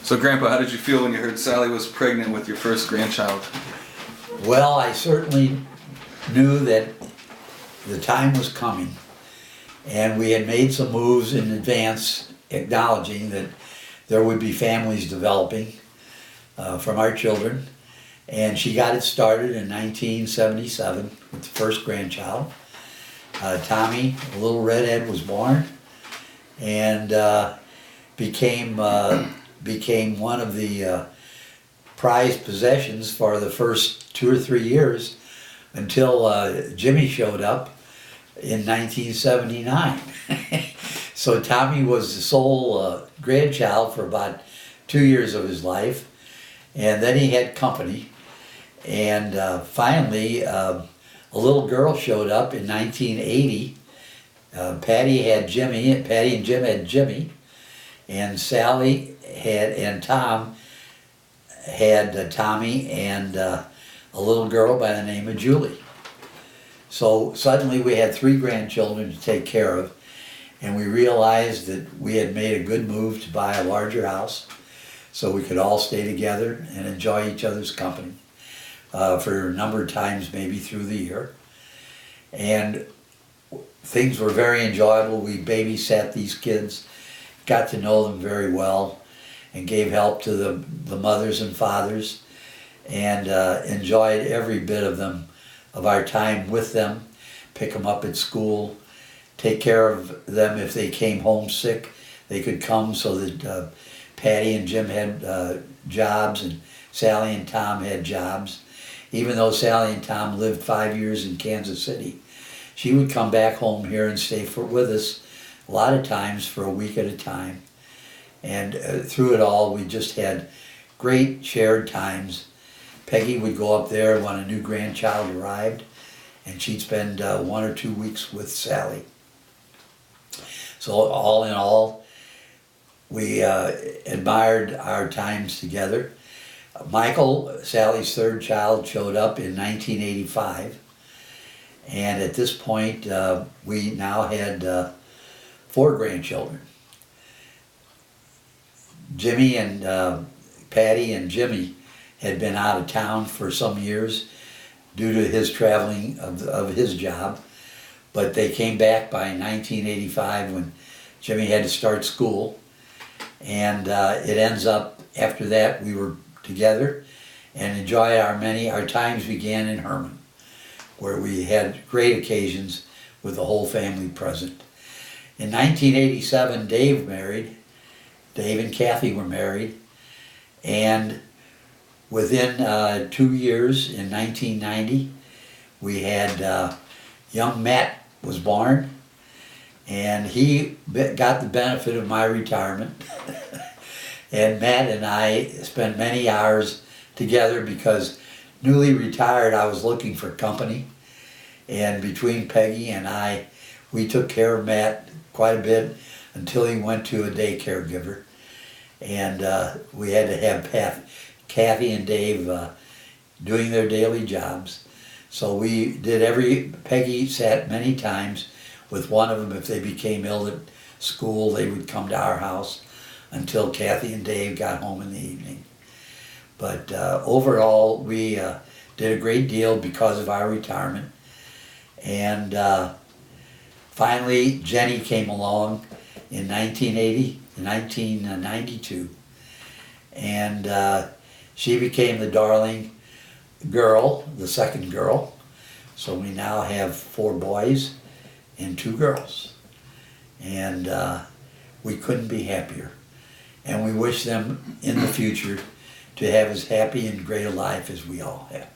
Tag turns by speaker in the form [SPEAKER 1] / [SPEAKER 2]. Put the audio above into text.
[SPEAKER 1] So, Grandpa, how did you feel when you heard Sally was pregnant with your first grandchild?
[SPEAKER 2] Well, I certainly knew that the time was coming, and we had made some moves in advance acknowledging that there would be families developing from our children. And she got it started in 1977 with the first grandchild. Tommy, a little redhead, was born, and became one of the prized possessions for the first 2 or 3 years until Jimmy showed up in 1979. So Tommy was the sole grandchild for about 2 years of his life, and then he had company. And finally, a little girl showed up in 1980. Patty and Jim had Jimmy, and Sally and Tom had Tommy and a little girl by the name of Julie. So suddenly we had 3 grandchildren to take care of, and we realized that we had made a good move to buy a larger house so we could all stay together and enjoy each other's company for a number of times, maybe through the year. And things were very enjoyable. We babysat these kids, got to know them very well, and gave help to the mothers and fathers, and enjoyed every bit of our time with them, pick them up at school, take care of them if they came home sick. They could come so that Patty and Jim had jobs, and Sally and Tom had jobs. Even though Sally and Tom lived 5 years in Kansas City, she would come back home here and stay with us a lot of times for a week at a time. And through it all, we just had great shared times. Peggy would go up there when a new grandchild arrived, and she'd spend 1 or 2 weeks with Sally. So all in all, we admired our times together. Michael, Sally's third child, showed up in 1985, and at this point we now had 4 grandchildren. Jimmy and Patty and Jimmy had been out of town for some years due to his traveling of his job, but they came back by 1985 when Jimmy had to start school, and it ends up after that we were together and enjoyed our times began in Herman, where we had great occasions with the whole family present. In 1987, Dave and Kathy were married, and within 2 years, in 1990, we had young Matt was born, and he got the benefit of my retirement. And Matt and I spent many hours together because newly retired, I was looking for company. And between Peggy and I, we took care of Matt quite a bit until he went to a daycare giver. And we had to have Kathy and Dave doing their daily jobs. So we did Peggy sat many times with one of them. If they became ill at school, they would come to our house until Kathy and Dave got home in the evening. But overall, we did a great deal because of our retirement. And finally, Jenny came along in 1992. And she became the darling girl, the second girl. So we now have 4 boys and 2 girls. And we couldn't be happier. And we wish them in the future to have as happy and great a life as we all have.